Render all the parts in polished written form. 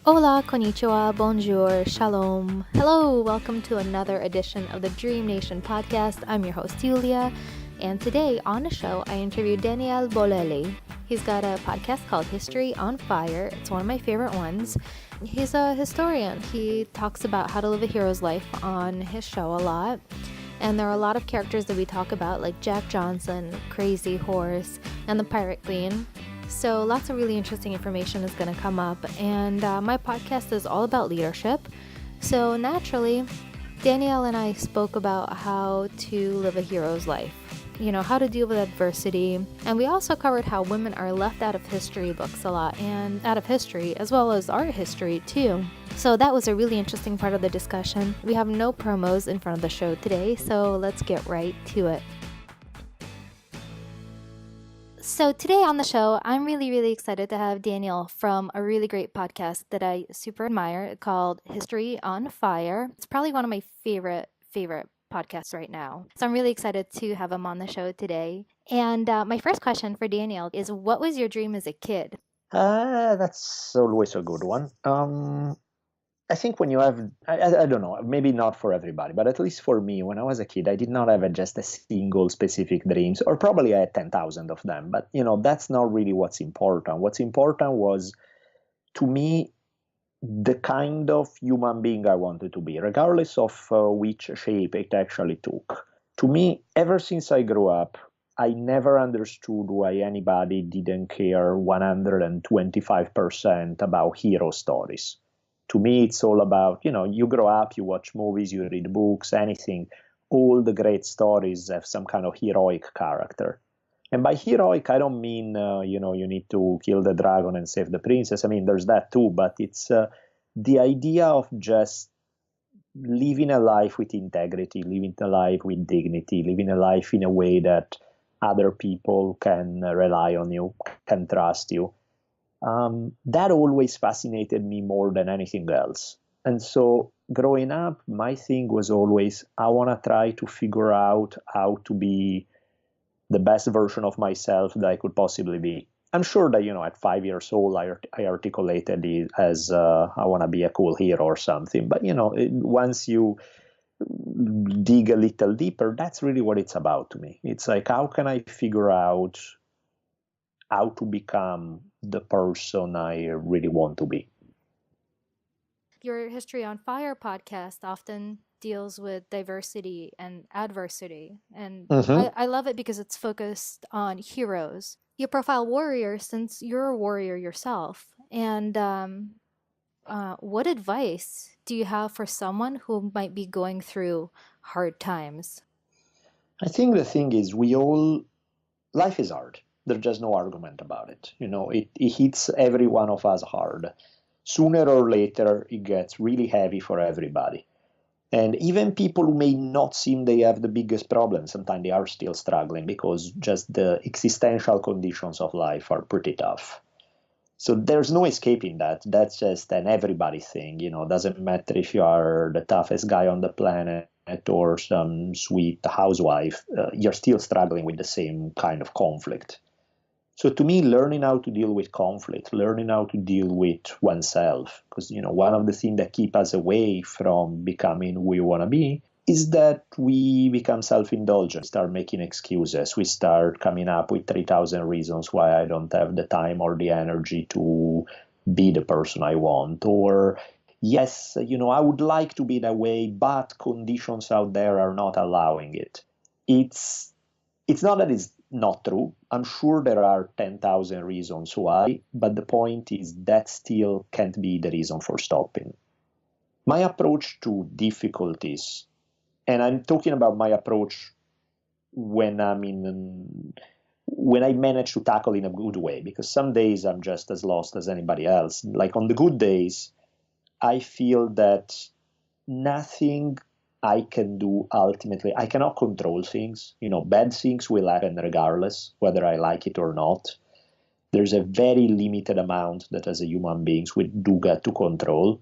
Hola, konnichiwa, bonjour, shalom. Hello, welcome to another edition of the Dream Nation podcast. I'm your host, Julia, and today on the show, I interviewed Daniele Bolelli. He's got a podcast called History on Fire. It's one of my favorite ones. He's a historian. He talks about how to live a hero's life on his show a lot. And there are a lot of characters that we talk about, like Jack Johnson, Crazy Horse, and the Pirate Queen. So lots of really interesting information is going to come up, and my podcast is all about leadership. So naturally, Danielle and I spoke about how to live a hero's life, how to deal with adversity, and we also covered how women are left out of history books a lot, and out of history as well as art history too. So that was a really interesting part of the discussion. We have no promos in front of the show today, so let's get right to it. So today on the show, I'm really excited to have Daniel from a really great podcast that I super admire called History on Fire. It's probably one of my favorite podcasts right now. So I'm really excited to have him on the show today. And my first question for Daniel is, what was your dream as a kid? That's always a good one. I think when you have, I don't know, maybe not for everybody, but at least for me, when I was a kid, I did not have just a single specific dreams, or probably I had 10,000 of them. But, that's not really what's important. What's important was, to me, the kind of human being I wanted to be, regardless of which shape it actually took. To me, ever since I grew up, I never understood why anybody didn't care 125% about hero stories. To me, it's all about, you grow up, you watch movies, you read books, anything. All the great stories have some kind of heroic character. And by heroic, I don't mean, you need to kill the dragon and save the princess. I mean, there's that too, but it's the idea of just living a life with integrity, living a life with dignity, living a life in a way that other people can rely on you, can trust you. That always fascinated me more than anything else. And so growing up, my thing was always, I want to try to figure out how to be the best version of myself that I could possibly be. I'm sure that, at 5 years old, I articulated it as I want to be a cool hero or something. But, once you dig a little deeper, that's really what it's about to me. It's like, how can I figure out how to become the person I really want to be? Your History on Fire podcast often deals with diversity and adversity. And I love it because it's focused on heroes. You profile warriors since you're a warrior yourself. And what advice do you have for someone who might be going through hard times? I think the thing is, life is hard. There's just no argument about it. It hits every one of us hard. Sooner or later, it gets really heavy for everybody. And even people who may not seem they have the biggest problems, sometimes they are still struggling because just the existential conditions of life are pretty tough. So there's no escaping that. That's just an everybody thing. Doesn't matter if you are the toughest guy on the planet or some sweet housewife, you're still struggling with the same kind of conflict. So to me, learning how to deal with conflict, learning how to deal with oneself, because one of the things that keep us away from becoming who we want to be is that we become self-indulgent, start making excuses. We start coming up with 3,000 reasons why I don't have the time or the energy to be the person I want. Or, yes, I would like to be that way, but conditions out there are not allowing it. It's not that it's not true. I'm sure there are 10,000 reasons why, but the point is that still can't be the reason for stopping. My approach to difficulties, and I'm talking about my approach when when I manage to tackle in a good way, because some days I'm just as lost as anybody else. Like on the good days, I feel that nothing I can do ultimately, I cannot control things. Bad things will happen regardless, whether I like it or not. There's a very limited amount that as a human beings we do get to control.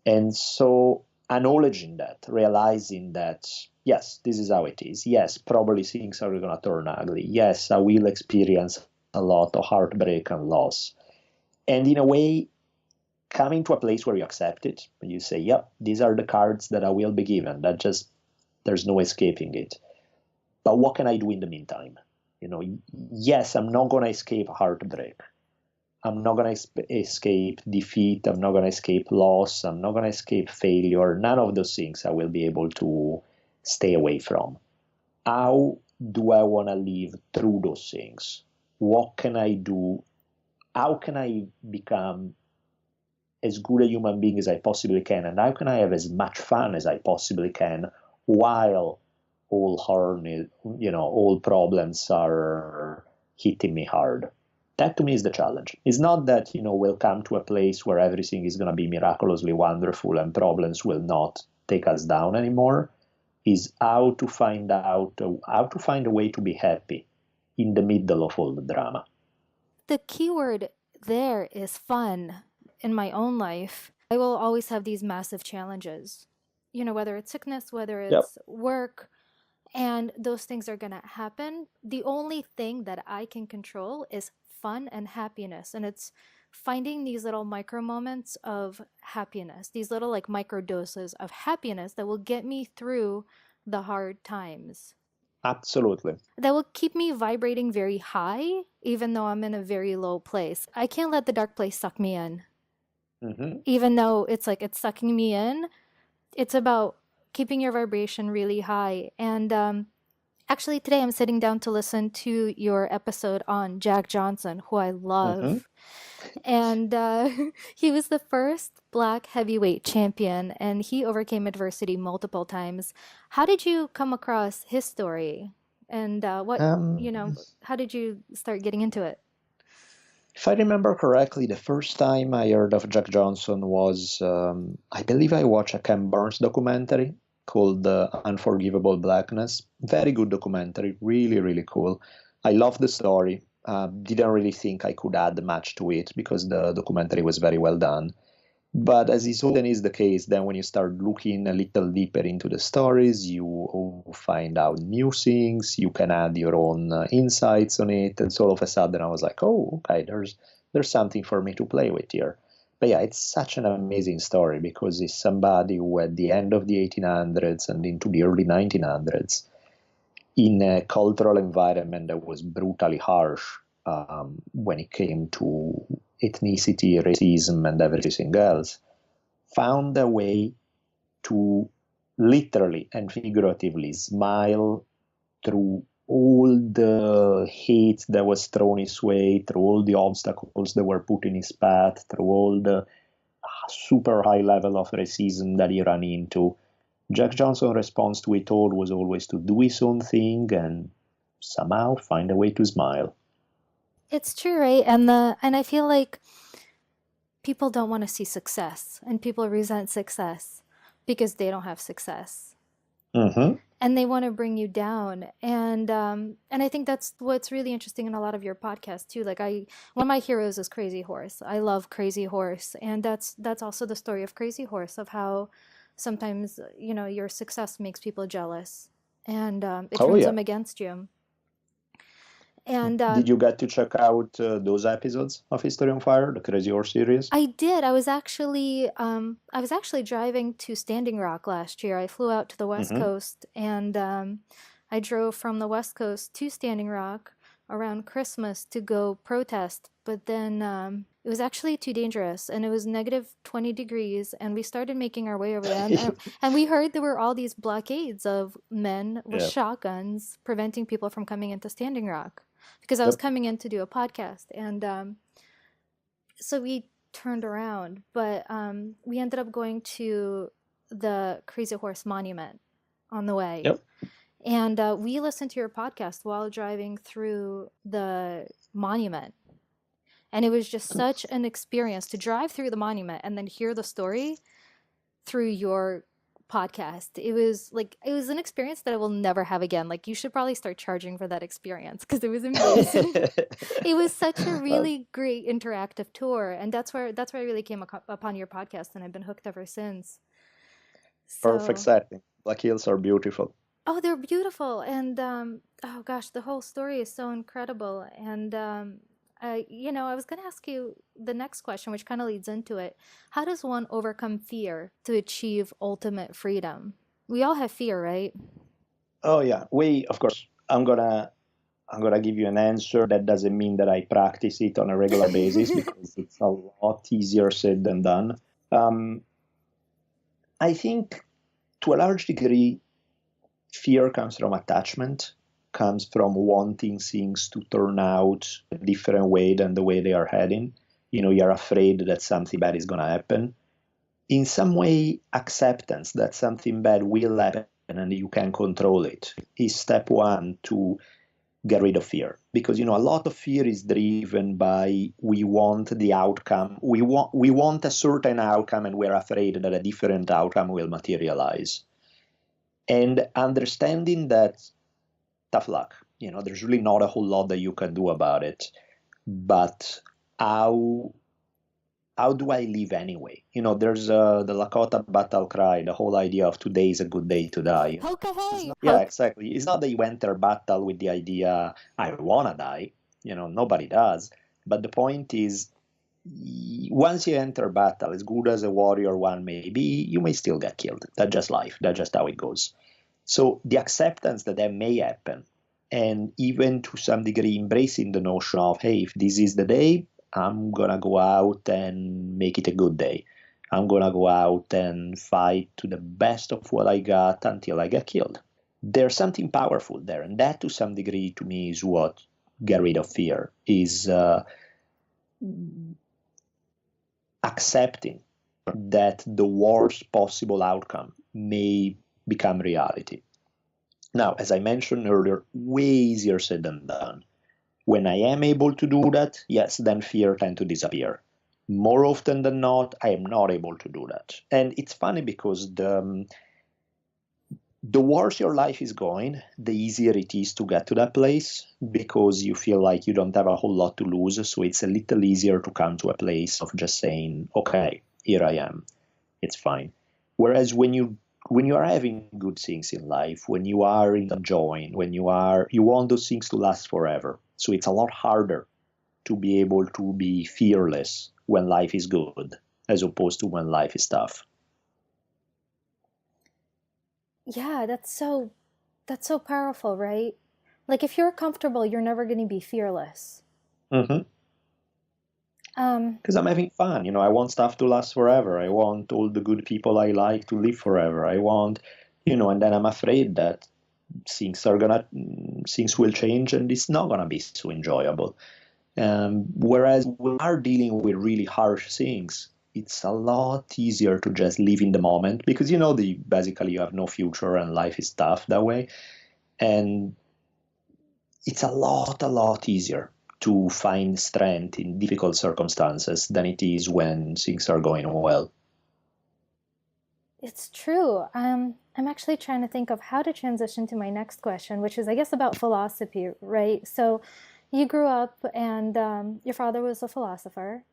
And so acknowledging that, realizing that, yes, this is how it is. Yes, probably things are going to turn ugly. Yes, I will experience a lot of heartbreak and loss. And in a way, coming to a place where you accept it, you say, yep, these are the cards that I will be given. That just, there's no escaping it. But what can I do in the meantime? Yes, I'm not going to escape heartbreak. I'm not going to escape defeat. I'm not going to escape loss. I'm not going to escape failure. None of those things I will be able to stay away from. How do I want to live through those things? What can I do? How can I become as good a human being as I possibly can? And how can I have as much fun as I possibly can while all harm, all problems are hitting me hard? That to me is the challenge. It's not that, we'll come to a place where everything is going to be miraculously wonderful and problems will not take us down anymore. Is how to find a way to be happy in the middle of all the drama. The key word there is fun. In my own life, I will always have these massive challenges, whether it's sickness, whether it's work, and those things are going to happen. The only thing that I can control is fun and happiness. And it's finding these little micro moments of happiness, these little like micro doses of happiness that will get me through the hard times. Absolutely. That will keep me vibrating very high, even though I'm in a very low place. I can't let the dark place suck me in. Mm-hmm. Even though it's like it's sucking me in, it's about keeping your vibration really high. And actually, today I'm sitting down to listen to your episode on Jack Johnson, who I love. Mm-hmm. And he was the first Black heavyweight champion, and he overcame adversity multiple times. How did you come across his story? And how did you start getting into it? If I remember correctly, the first time I heard of Jack Johnson was, I believe I watched a Ken Burns documentary called Unforgivable Blackness. Very good documentary, really, really cool. I love the story. Didn't really think I could add much to it because the documentary was very well done. But as is often is the case, then when you start looking a little deeper into the stories, you find out new things, you can add your own insights on it, and so all of a sudden I was like, oh, okay, there's something for me to play with here. But yeah, it's such an amazing story because it's somebody who at the end of the 1800s and into the early 1900s, in a cultural environment that was brutally harsh when it came to ethnicity, racism, and everything else, found a way to literally and figuratively smile through all the hate that was thrown his way, through all the obstacles that were put in his path, through all the super high level of racism that he ran into. Jack Johnson's response to it all was always to do his own thing and somehow find a way to smile. It's true, right? And I feel like people don't want to see success, and people resent success because they don't have success. Mm-hmm. And they want to bring you down. And I think that's what's really interesting in a lot of your podcasts too. Like one of my heroes is Crazy Horse. I love Crazy Horse, and that's also the story of Crazy Horse, of how sometimes your success makes people jealous, and it turns them against you. And did you get to check out those episodes of History on Fire, the Crazy Horse series? I did. I was actually driving to Standing Rock last year. I flew out to the West Coast, and I drove from the West Coast to Standing Rock around Christmas to go protest. But then it was actually too dangerous, and it was negative 20 degrees, and we started making our way over there. And we heard there were all these blockades of men with shotguns preventing people from coming into Standing Rock, because I was coming in to do a podcast. And so we turned around, but we ended up going to the Crazy Horse Monument on the way. Yep. And we listened to your podcast while driving through the monument. And it was just such an experience to drive through the monument and then hear the story through your podcast. It was an experience that I will never have again. Like, you should probably start charging for that experience, because it was amazing. It was such a really great interactive tour, and that's where I really came upon your podcast, and I've been hooked ever since. Perfect setting. Black Hills are beautiful. Oh, they're beautiful, and oh gosh, the whole story is so incredible. And I was going to ask you the next question, which kind of leads into it. How does one overcome fear to achieve ultimate freedom? We all have fear, right? Oh yeah, we of course. I'm gonna give you an answer that doesn't mean that I practice it on a regular basis because it's a lot easier said than done. Um, I think to a large degree, fear comes from attachment, comes from wanting things to turn out a different way than the way they are heading. You're afraid that something bad is going to happen. In some way, acceptance that something bad will happen and you can control it is step one to get rid of fear. Because a lot of fear is driven by we want the outcome, we want a certain outcome, and we're afraid that a different outcome will materialize. And understanding that, tough luck. There's really not a whole lot that you can do about it. But how how do I live anyway? There's the Lakota battle cry, the whole idea of today is a good day to die. Hokahey! Yeah, exactly. It's not that you enter battle with the idea, I wanna die. Nobody does. But the point is, once you enter battle, as good as a warrior one may be, you may still get killed. That's just life. That's just how it goes. So the acceptance that that may happen, and even to some degree embracing the notion of, hey, if this is the day, I'm gonna go out and make it a good day. I'm gonna go out and fight to the best of what I got until I get killed. There's something powerful there, and that to some degree to me is what get rid of fear is accepting that the worst possible outcome may become reality. Now, as I mentioned earlier, way easier said than done. When I am able to do that, yes, then fear tends to disappear. More often than not, I am not able to do that. And it's funny because the worse your life is going, the easier it is to get to that place because you feel like you don't have a whole lot to lose. So it's a little easier to come to a place of just saying, okay, here I am. It's fine. Whereas when you are having good things in life, when you are enjoying, you want those things to last forever. So it's a lot harder to be able to be fearless when life is good, as opposed to when life is tough. Yeah, that's so powerful, right? Like if you're comfortable, you're never going to be fearless. Mm-hmm. Um, Because I'm having fun. I want stuff to last forever. I want all the good people I like to live forever. I want, and then I'm afraid that things will change and it's not gonna be so enjoyable. Whereas when we are dealing with really harsh things, it's a lot easier to just live in the moment because basically you have no future and life is tough that way. And it's a lot easier to find strength in difficult circumstances than it is when things are going well. it's true. I'm actually trying to think of how to transition to my next question, which is, I guess, about philosophy, right? So, you grew up, and your father was a philosopher,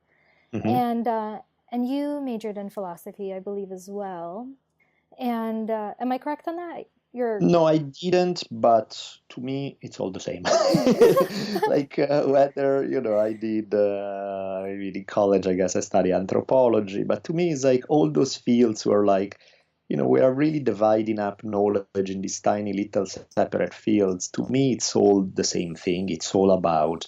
Mm-hmm. and uh, and you majored in philosophy, I believe, as well. And am I correct on that? You're No, I didn't, but to me, it's all the same. Like whether I did in college, I guess I study anthropology, but to me, it's like all those fields were like, we are really dividing up knowledge in these tiny little separate fields. To me, it's all the same thing. It's all about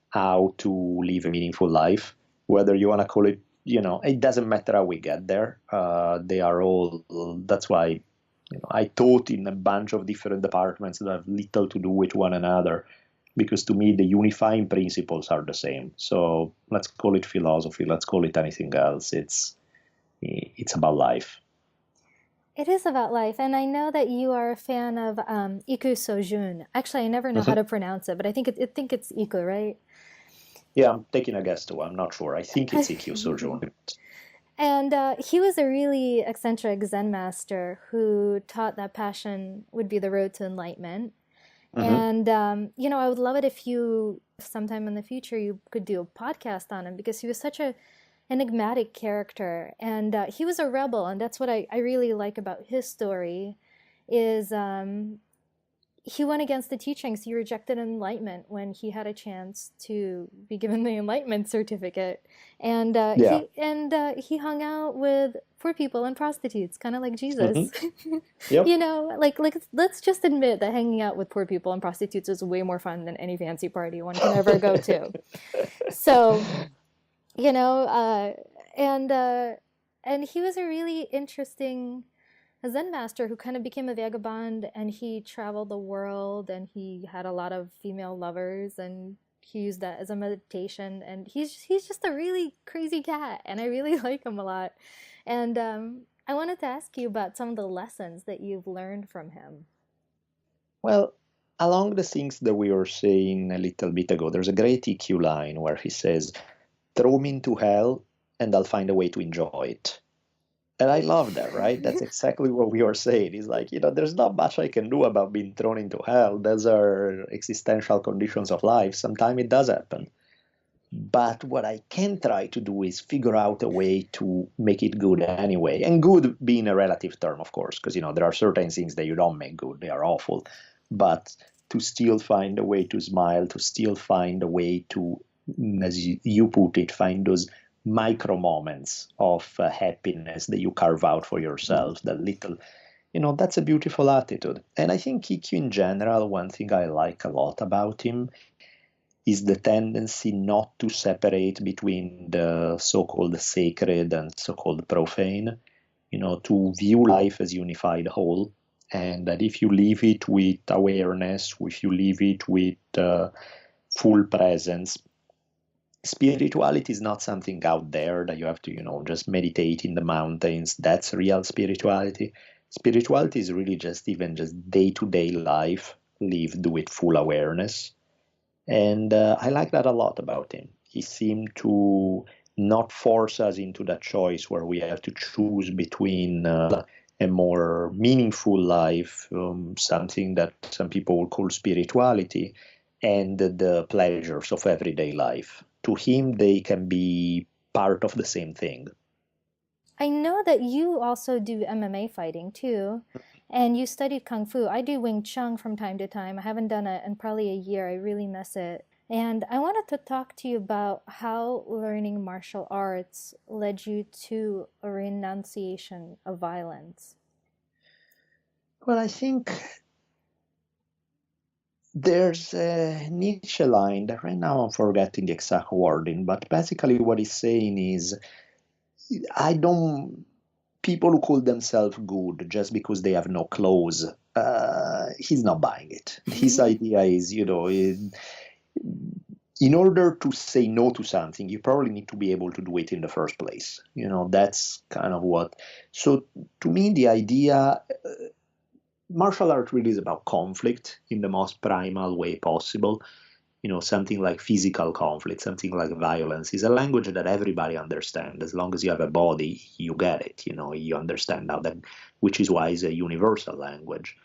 how to live a meaningful life. Whether you want to call it, it doesn't matter how we get there. They are all. That's why I taught in a bunch of different departments that have little to do with one another, because to me the unifying principles are the same. So let's call it philosophy. Let's call it anything else. It's about life. It is about life, and I know that you are a fan of Iku Sojun. Actually, I never know how Mhm. to pronounce it, but I think it's Iku, right? Yeah, I'm taking a guess too. I'm not sure. I think it's EQ Sojourn. And he was a really eccentric Zen master who taught that passion would be the road to enlightenment. Hmm. And I would love it if sometime in the future, you could do a podcast on him because he was such a enigmatic character, and he was a rebel, and that's what I really like about his story. Is he went against the teachings. He rejected enlightenment when he had a chance to be given the enlightenment certificate, and Yeah. he hung out with poor people and prostitutes, kind of like Hmm. Jesus. Yep. Like let's just admit that hanging out with poor people and prostitutes is way more fun than any fancy party one can ever go to. So, you know, and he was a really interesting Zen master who kind of became a vagabond, and he traveled the world, and he had a lot of female lovers, and he used that as a meditation, and he's just a really crazy cat, and I really like him a lot. And I wanted to ask you about some of the lessons that you've learned from him. Well, along the things that we were saying a little bit ago, there's a great EQ line where he says, throw me into hell and I'll find a way to enjoy it. And I love that, right? That's exactly what we were saying. It's like, there's not much I can do about being thrown into hell. Those are existential conditions of life. Sometimes it does happen. But what I can try to do is figure out a way to make it good anyway. And good being a relative term, of course, because, there are certain things that you don't make good, they are awful. But to still find a way to smile, to still find a way to, as you put it, find those micro moments of happiness that you carve out for yourself, that little, that's a beautiful attitude. And I think Kiki in general, one thing I like a lot about him is the tendency not to separate between the so-called sacred and so-called profane, to view life as unified whole, and that if you leave it with awareness, if you leave it with full presence, spirituality is not something out there that you have to, just meditate in the mountains. That's real spirituality. Spirituality is really just even just day-to-day life lived with full awareness. And I like that a lot about him. He seemed to not force us into that choice where we have to choose between a more meaningful life, something that some people would call spirituality, and the pleasures of everyday life. To him, they can be part of the same thing. I know that you also do MMA fighting too, and you studied Kung Fu. I do Wing Chun from time to time. I haven't done it in probably a year. I really miss it. And I wanted to talk to you about how learning martial arts led you to a renunciation of violence. Well, I think there's a Nietzsche line that right now I'm forgetting the exact wording, but basically what he's saying is, I don't, people who call themselves good just because they have no clothes, he's not buying it. His idea is, in order to say no to something, you probably need to be able to do it in the first place. That's kind of what. So to me, the idea, martial art really is about conflict in the most primal way possible. Something like physical conflict, something like violence is a language that everybody understands. As long as you have a body, you get it. You understand how that, which is why it's a universal language.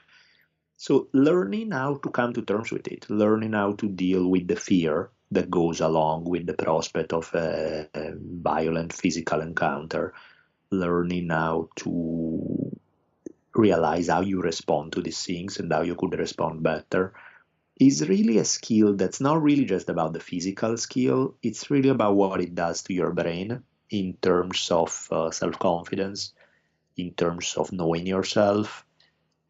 So learning how to come to terms with it, learning how to deal with the fear that goes along with the prospect of a violent physical encounter, learning how to realize how you respond to these things and how you could respond better, is really a skill that's not really just about the physical skill. It's really about what it does to your brain in terms of self-confidence, in terms of knowing yourself.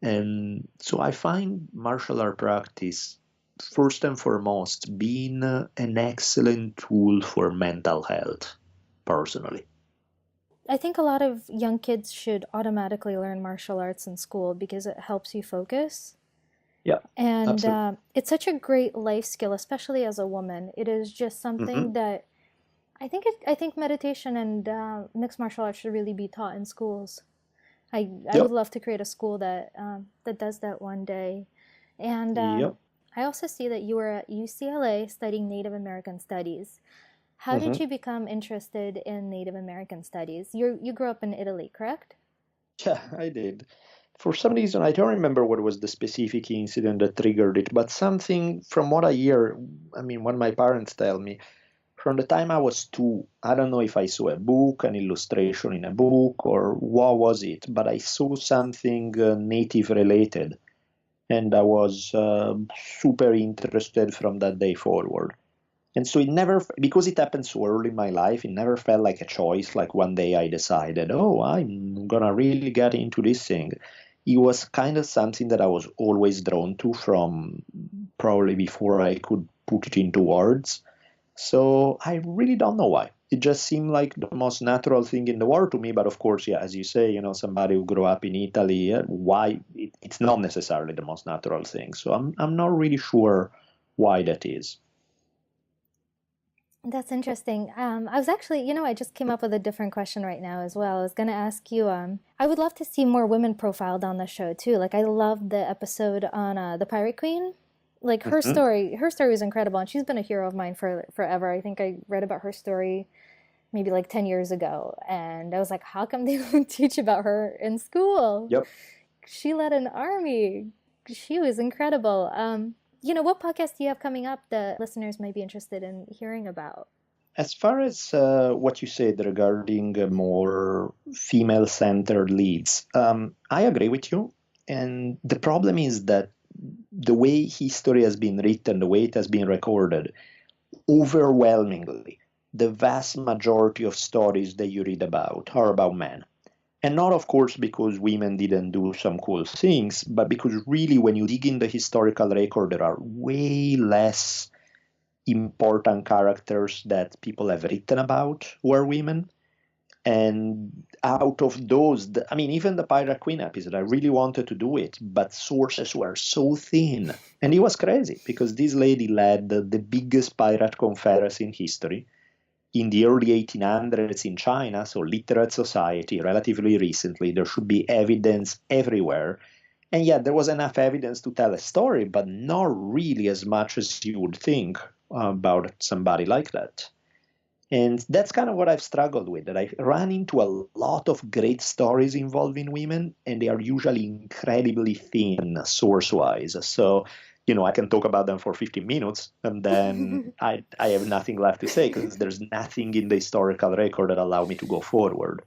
And so I find martial art practice, first and foremost, being an excellent tool for mental health, personally. I think a lot of young kids should automatically learn martial arts in school because it helps you focus. Yeah, And absolutely. it's such a great life skill, especially as a woman. It is just Mm-hmm. something that I think meditation and mixed martial arts should really be taught in schools. I would Yep. love to create a school that that does that one day. And Yep. I also see that you were at UCLA studying Native American studies. How did Mm-hmm. you become interested in Native American studies? You grew up in Italy, correct? Yeah, I did. For some reason, I don't remember what was the specific incident that triggered it, but something from what I hear, I mean, when my parents tell me, from the time I was 2, I don't know if I saw a book, an illustration in a book, or what was it, but I saw something native related. And I was super interested from that day forward. And so it never, because it happened so early in my life, it never felt like a choice. Like one day I decided, oh, I'm gonna really get into this thing. It was kind of something that I was always drawn to from probably before I could put it into words. So I really don't know why. It just seemed like the most natural thing in the world to me. But of course, yeah, as you say, somebody who grew up in Italy, why it's not necessarily the most natural thing. So I'm not really sure why that is. That's interesting. I was actually, I just came up with a different question right now as well. I was going to ask you, I would love to see more women profiled on the show too. Like I loved the episode on the Pirate Queen. Like Mhm. her story was incredible, and she's been a hero of mine for forever. I think I read about her story maybe like 10 years ago, and I was like, how come they don't teach about her in school? Yep. She led an army. She was incredible. What podcast do you have coming up that listeners might be interested in hearing about? As far as what you said regarding more female-centered leads, I agree with you. And the problem is that the way history has been written, the way it has been recorded, overwhelmingly, the vast majority of stories that you read about are about men. And not, of course, because women didn't do some cool things, but because really, when you dig in the historical record, there are way less important characters that people have written about who are women. And out of those, I mean, even the Pirate Queen episode, I really wanted to do it, but sources were so thin. And it was crazy because this lady led the biggest pirate confederacy in history in the early 1800s in China, so literate society, relatively recently. There should be evidence everywhere. And yet there was enough evidence to tell a story, but not really as much as you would think about somebody like that. And that's kind of what I've struggled with, that I run into a lot of great stories involving women, and they are usually incredibly thin source-wise. So, I can talk about them for 15 minutes, and then I have nothing left to say because there's nothing in the historical record that allow me to go forward.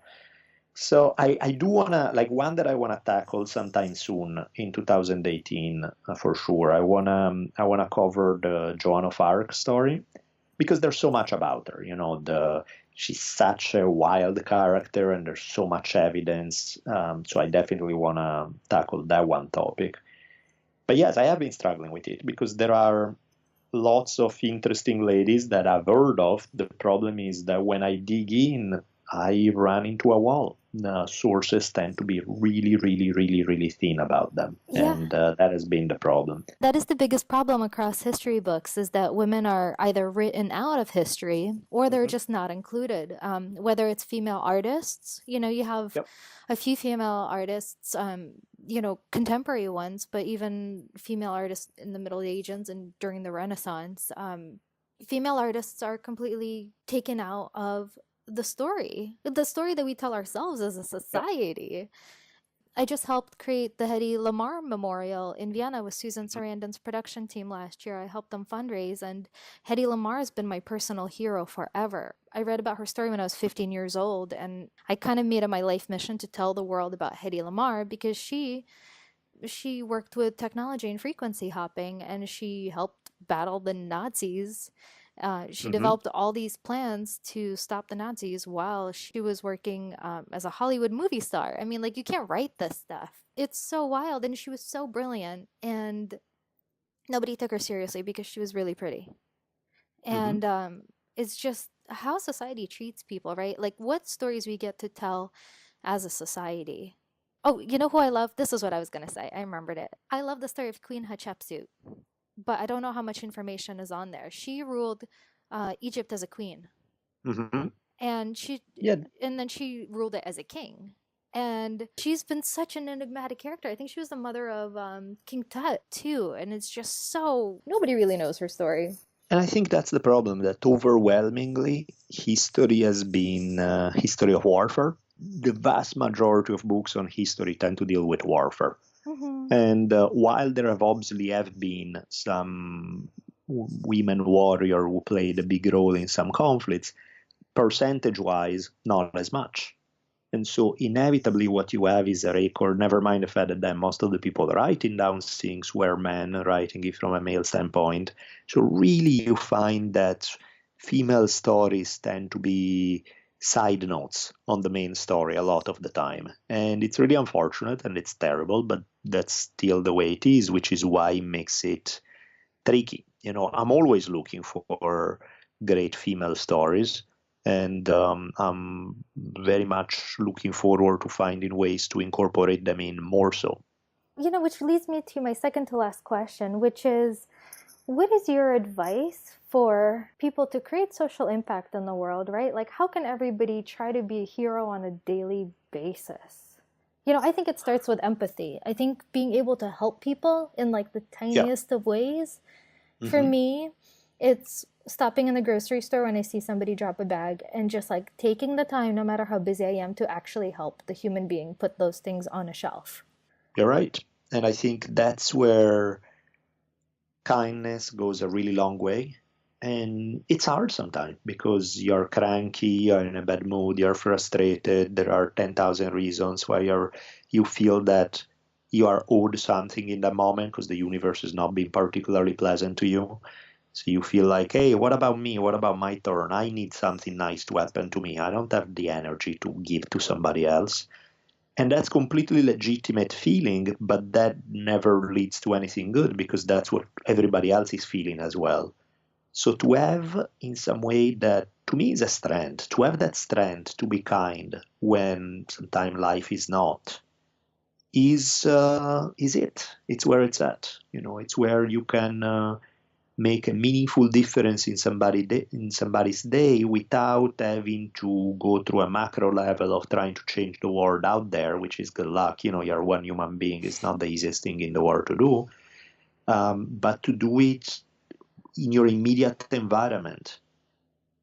So I do want to, like one that I want to tackle sometime soon in 2018 for sure. I wanna cover the Joan of Arc story because there's so much about her. She's such a wild character, and there's so much evidence. So I definitely want to tackle that one topic. But yes, I have been struggling with it because there are lots of interesting ladies that I've heard of. The problem is that when I dig in, I run into a wall. The sources tend to be really, really, really, really thin about them, Yeah, and that has been the problem. that is the biggest problem across history books is that women are either written out of history or they're Mhm. just not included. Whether it's female artists, you have Yep. a few female artists, contemporary ones, but even female artists in the Middle Ages and during the Renaissance, female artists are completely taken out of the story that we tell ourselves as a Yep. society. I just helped create the Hedy Lamarr Memorial in Vienna with Susan Mhm. Sarandon's production team last year. I helped them fundraise, and Hedy Lamarr has been my personal hero forever. I read about her story when I was 15 years old, and I kind of made it my life mission to tell the world about Hedy Lamarr because she worked with technology and frequency hopping, and she helped battle the Nazis. She Mhm. developed all these plans to stop the Nazis while she was working as a Hollywood movie star. I mean, like, you can't write this stuff. It's so wild, and she was so brilliant, and nobody took her seriously because she was really pretty. Mhm. And it's just how society treats people, right? Like, what stories we get to tell as a society. Oh, you know who I love? This is what I was going to say. I remembered it. I love the story of Queen Hatshepsut, but I don't know how much information is on there. She ruled Egypt as a queen, Mhm. and she Yeah, and then she ruled it as a king. And she's been such an enigmatic character. I think she was the mother of King Tut too, and it's just so nobody really knows her story. and I think that's the problem, that overwhelmingly history has been history of warfare. The vast majority of books on history tend to deal with warfare. Hmm. And while there have been some women warrior who played a big role in some conflicts, percentage-wise, not as much. And so inevitably what you have is a record, never mind the fact that then most of the people writing down things were men, writing it from a male standpoint. So really you find that female stories tend to be side notes on the main story a lot of the time. And it's really unfortunate and it's terrible, but that's still the way it is, which is why it makes it tricky. I'm always looking for great female stories, and I'm very much looking forward to finding ways to incorporate them in more so. Which leads me to my second to last question, which is, what is your advice for people to create social impact in the world, right? Like, how can everybody try to be a hero on a daily basis? I think it starts with empathy. I think being able to help people in like the Yeah. tiniest of ways. For me, it's stopping in the grocery store when I see somebody drop a bag and just like taking the time, no matter how busy I am, to actually help the human being put those things on a shelf. You're right. And I think that's where kindness goes a really long way. And it's hard sometimes because you're cranky, you're in a bad mood, you're frustrated. There are 10,000 reasons why you feel that you are owed something in that moment because the universe is not being particularly pleasant to you. So you feel like, hey, what about me? What about my turn? I need something nice to happen to me. I don't have the energy to give to somebody else. And that's completely legitimate feeling, but that never leads to anything good because that's what everybody else is feeling as well. So to have in some way that to me is a strength, to have that strength to be kind when sometimes life is not, is it. It's where it's at. It's where you can make a meaningful difference in somebody's day without having to go through a macro level of trying to change the world out there, which is good luck. You're one human being. It's not the easiest thing in the world to do. But to do it in your immediate environment,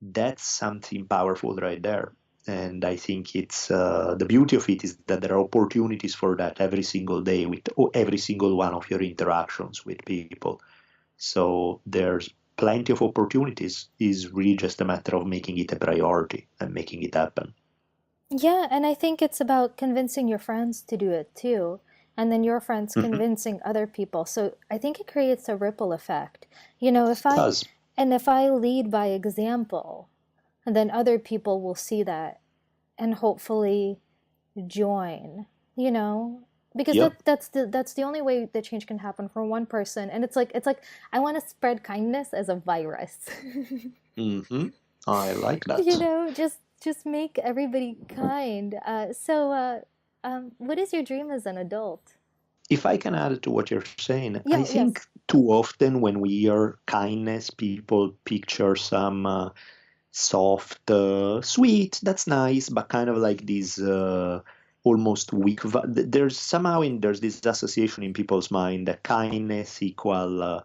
that's something powerful right there. And I think it's the beauty of it is that there are opportunities for that every single day with every single one of your interactions with people. So there's plenty of opportunities. Is really just a matter of making it a priority and making it happen. Yeah, and I think it's about convincing your friends to do it too. And then your friends convincing other people. So I think it creates a ripple effect. If It I does. and if I lead by example, and then other people will see that and hopefully join, because Yep. that's the only way that change can happen for one person. And it's like I want to spread kindness as a virus. I like that. Just make everybody kind. What is your dream as an adult? If I can add to what you're saying, I Yeah, think yes. too often when we hear kindness, people picture some soft, sweet, that's nice, but kind of like these almost weak. There's this association in people's mind that kindness equal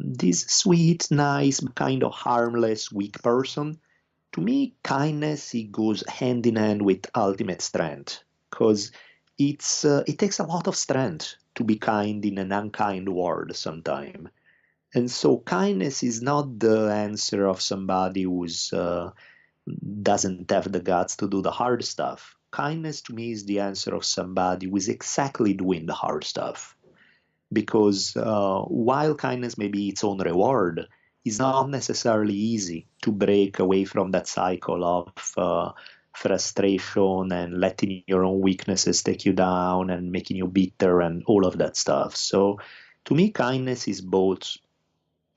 this sweet, nice, kind of harmless, weak person. To me, kindness it goes hand in hand with ultimate strength because it takes a lot of strength to be kind in an unkind world sometimes. And so kindness is not the answer of somebody who's doesn't have the guts to do the hard stuff. Kindness to me is the answer of somebody who is exactly doing the hard stuff. Because while kindness may be its own reward, it's not necessarily easy to break away from that cycle of frustration and letting your own weaknesses take you down and making you bitter and all of that stuff. So to me, kindness is both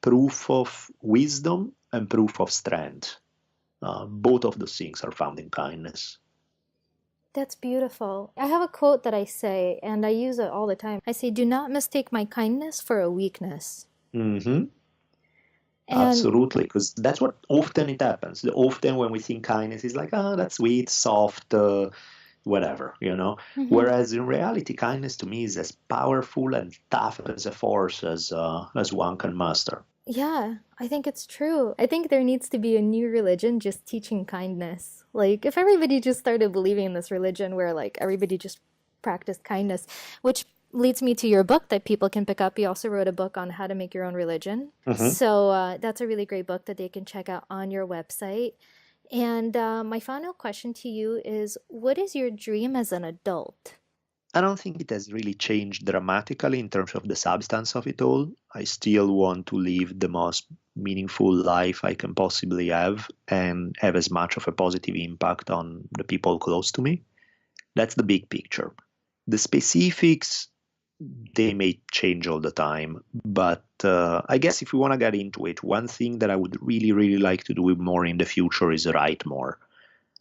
proof of wisdom and proof of strength. Both of those things are found in kindness. That's beautiful. I have a quote that I say, and I use it all the time. I say, "Do not mistake my kindness for a weakness." Mm-hmm. And Absolutely, because that's what often it happens. Often when we think kindness is like, oh, that's sweet, soft, whatever. mhm. Whereas in reality, kindness to me is as powerful and tough as a force as one can muster. Yeah, I think it's true. I think there needs to be a new religion just teaching kindness. Like, if everybody just started believing in this religion where, like, everybody just practiced kindness, which leads me to your book that people can pick up. You also wrote a book on how to make your own religion. Hmm. So, that's a really great book that they can check out on your website. And my final question to you is, what is your dream as an adult? I don't think it has really changed dramatically in terms of the substance of it all. I still want to live the most meaningful life I can possibly have and have as much of a positive impact on the people close to me. That's the big picture. The specifics, they may change all the time, but I guess if we want to get into it, one thing that I would really, really like to do more in the future is write more.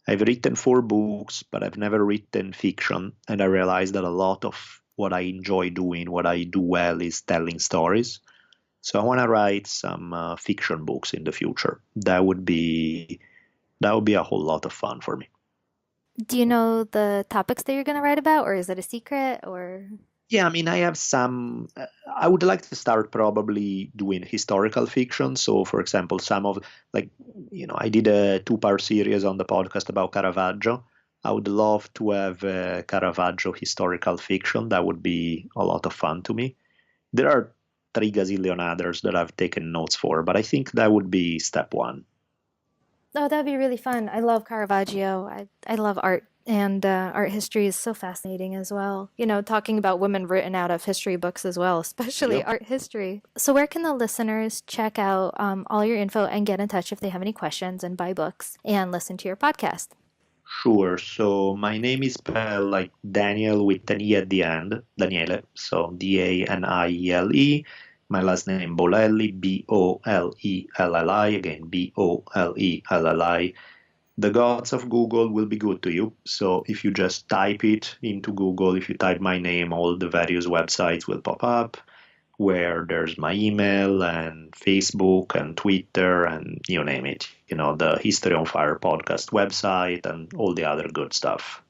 I've written 4 books, but I've never written fiction, and I realized that a lot of what I enjoy doing, what I do well, is telling stories. So I want to write some fiction books in the future. That would be a whole lot of fun for me. Do you know the topics that you're going to write about, or is it a secret, or? Yeah, I mean, I have some. I would like to start probably doing historical fiction. So, for example, some of, like, I did a 2-part series on the podcast about Caravaggio. I would love to have a Caravaggio historical fiction. That would be a lot of fun to me. There are 3 gazillion others that I've taken notes for, but I think that would be step one. Oh, that'd be really fun. I love Caravaggio. I love art, and art history is so fascinating as well. Talking about women written out of history books as well, especially Yep. art history. So, where can the listeners check out all your info and get in touch if they have any questions and buy books and listen to your podcast? Sure. So my name is spelled like Daniel with an E at the end, Daniele. So Daniele. My last name Bolelli, Bolelli. Again, Bolelli. The gods of Google will be good to you. So if you just type it into Google, if you type my name, all the various websites will pop up, where there's my email and Facebook and Twitter and you name it. The History on Fire podcast website and all the other good stuff.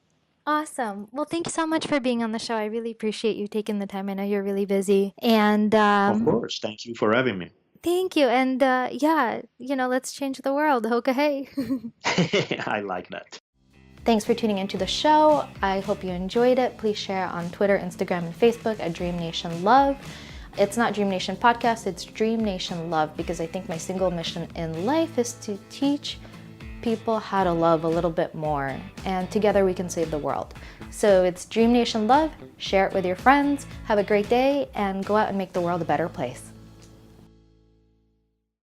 Awesome. Well, thank you so much for being on the show. I really appreciate you taking the time. I know you're really busy. And Of course. Thank you for having me. thank you. And yeah, let's change the world. Hokahey. I like that. Thanks for tuning into the show. I hope you enjoyed it. Please share on Twitter, Instagram, and Facebook at Dream Nation Love. It's not Dream Nation Podcast, it's Dream Nation Love, because I think my single mission in life is to teach people how to love a little bit more, and together we can save the world. So it's Dream Nation Love. Share it with your friends. Have a great day and go out and make the world a better place.